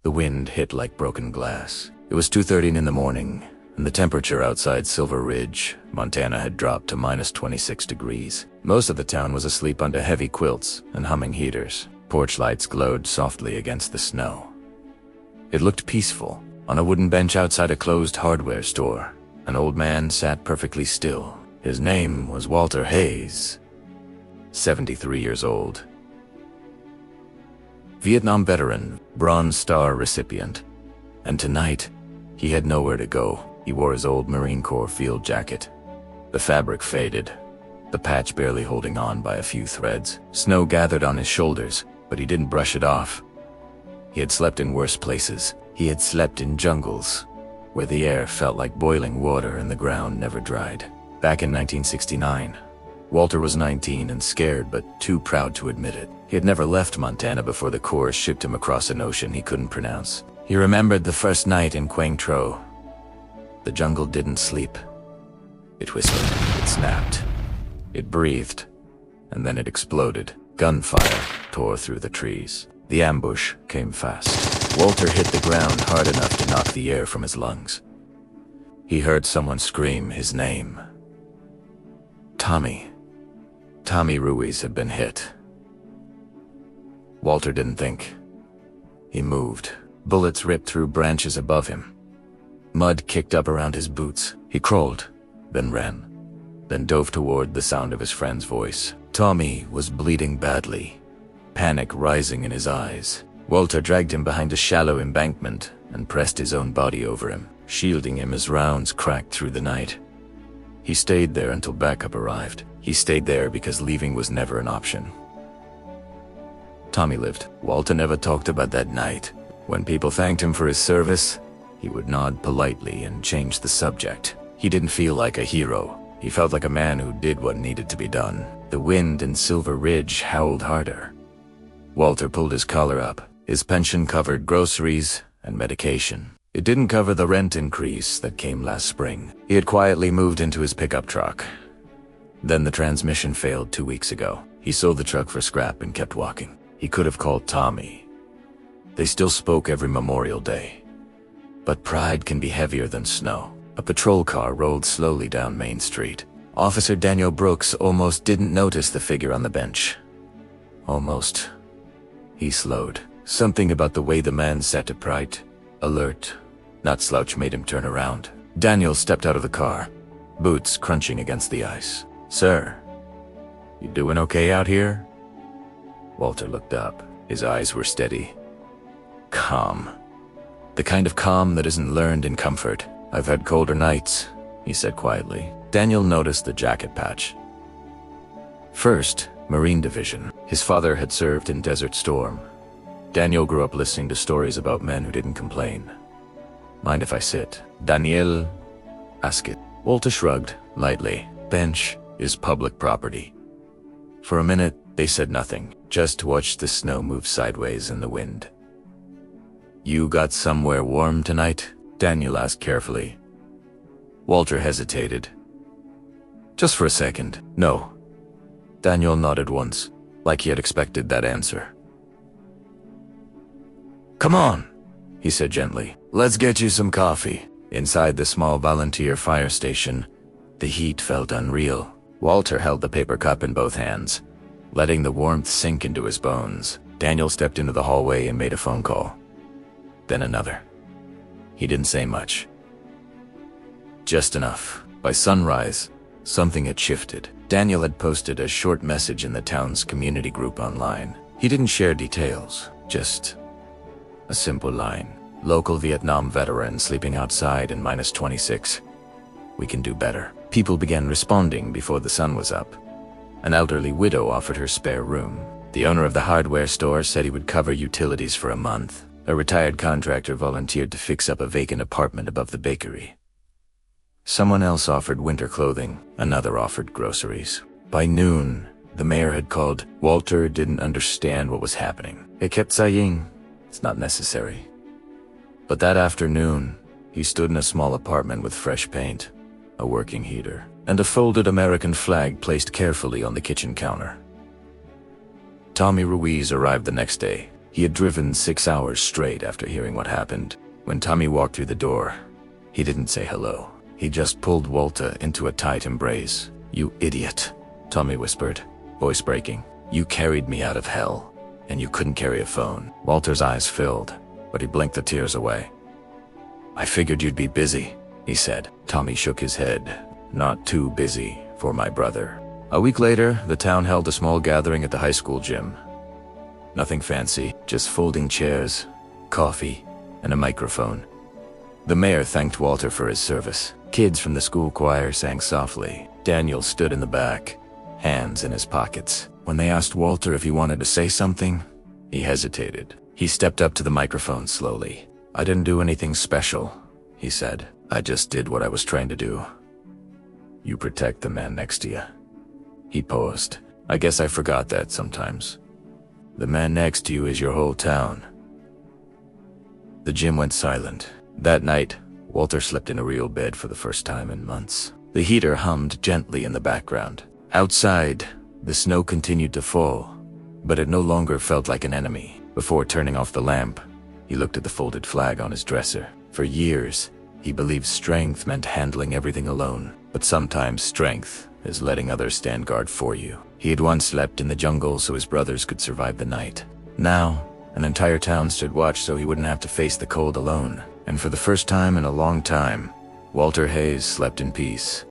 The wind hit like broken glass. It was 2:30 in the morning, and the temperature outside Silver Ridge, Montana had dropped to -26 degrees. Most of the town was asleep under heavy quilts and humming heaters. Porch lights glowed softly against the snow. It looked peaceful. On a wooden bench outside a closed hardware store, an old man sat perfectly still. His name was Walter Hayes, 73 years old. Vietnam veteran, Bronze Star recipient. And tonight, he had nowhere to go. He wore his old Marine Corps field jacket. The fabric faded, the patch barely holding on by a few threads. Snow gathered on his shoulders, but he didn't brush it off. He had slept in worse places. He had slept in jungles, where the air felt like boiling water and the ground never dried. Back in 1969, Walter was 19 and scared but too proud to admit it. He had never left Montana before the Corps shipped him across an ocean he couldn't pronounce. He remembered the first night in Quang Tro. The jungle didn't sleep. It whispered, it snapped, it breathed, and then it exploded. Gunfire tore through the trees. The ambush came fast. Walter hit the ground hard enough to knock the air from his lungs. He heard someone scream his name. Tommy. Tommy Ruiz had been hit. Walter didn't think. He moved. Bullets ripped through branches above him. Mud kicked up around his boots. He crawled, then ran, then dove toward the sound of his friend's voice. Tommy was bleeding badly, panic rising in his eyes. Walter dragged him behind a shallow embankment and pressed his own body over him, shielding him as rounds cracked through the night. He stayed there until backup arrived. He stayed there because leaving was never an option. Tommy lived. Walter never talked about that night. When people thanked him for his service, he would nod politely and change the subject. He didn't feel like a hero. He felt like a man who did what needed to be done. The wind in Silver Ridge howled harder. Walter pulled his collar up. His pension covered groceries and medication. It didn't cover the rent increase that came last spring. He had quietly moved into his pickup truck. Then the transmission failed 2 weeks ago. He sold the truck for scrap and kept walking. He could have called Tommy. They still spoke every Memorial Day. But pride can be heavier than snow. A patrol car rolled slowly down Main Street. Officer Daniel Brooks almost didn't notice the figure on the bench. Almost. He slowed. Something about the way the man sat upright, alert, not slouch, made him turn around. Daniel stepped out of the car, boots crunching against the ice. "Sir, you doing okay out here?" Walter looked up. His eyes were steady. Calm. The kind of calm that isn't learned in comfort. "I've had colder nights," he said quietly. Daniel noticed the jacket patch. First, Marine Division. His father had served in Desert Storm. Daniel grew up listening to stories about men who didn't complain. "Mind if I sit?" Daniel asked it. Walter shrugged, lightly. "Bench is public property." For a minute, they said nothing, just watched the snow move sideways in the wind. "You got somewhere warm tonight?" Daniel asked carefully. Walter hesitated. "Just for a second." "No." Daniel nodded once, like he had expected that answer. "Come on," he said gently. "Let's get you some coffee." Inside the small volunteer fire station, the heat felt unreal. Walter held the paper cup in both hands, letting the warmth sink into his bones. Daniel stepped into the hallway and made a phone call. Then another. He didn't say much. Just enough. By sunrise, something had shifted. Daniel had posted a short message in the town's community group online. He didn't share details, just a simple line. "Local Vietnam veteran sleeping outside in -26. We can do better." People began responding before the sun was up. An elderly widow offered her spare room. The owner of the hardware store said he would cover utilities for a month. A retired contractor volunteered to fix up a vacant apartment above the bakery. Someone else offered winter clothing. Another offered groceries. By noon, the mayor had called. Walter didn't understand what was happening. He kept saying, "It's not necessary." But that afternoon, he stood in a small apartment with fresh paint, a working heater, and a folded American flag placed carefully on the kitchen counter. Tommy Ruiz arrived the next day. He had driven 6 hours straight after hearing what happened. When Tommy walked through the door, he didn't say hello. He just pulled Walter into a tight embrace. "You idiot," Tommy whispered, voice breaking. "You carried me out of hell, and you couldn't carry a phone." Walter's eyes filled, but he blinked the tears away. "I figured you'd be busy," he said. Tommy shook his head. "Not too busy for my brother." A week later, the town held a small gathering at the high school gym. Nothing fancy, just folding chairs, coffee, and a microphone. The mayor thanked Walter for his service. Kids from the school choir sang softly. Daniel stood in the back, hands in his pockets. When they asked Walter if he wanted to say something, he hesitated. He stepped up to the microphone slowly. "I didn't do anything special," he said. "I just did what I was trained to do. You protect the man next to you." He paused. "I guess I forgot that sometimes. The man next to you is your whole town." The gym went silent. That night, Walter slept in a real bed for the first time in months. The heater hummed gently in the background. Outside, the snow continued to fall, but it no longer felt like an enemy. Before turning off the lamp, he looked at the folded flag on his dresser. For years, he believed strength meant handling everything alone, but sometimes strength is letting others stand guard for you. He had once slept in the jungle so his brothers could survive the night. Now, an entire town stood watch so he wouldn't have to face the cold alone. And for the first time in a long time, Walter Hayes slept in peace.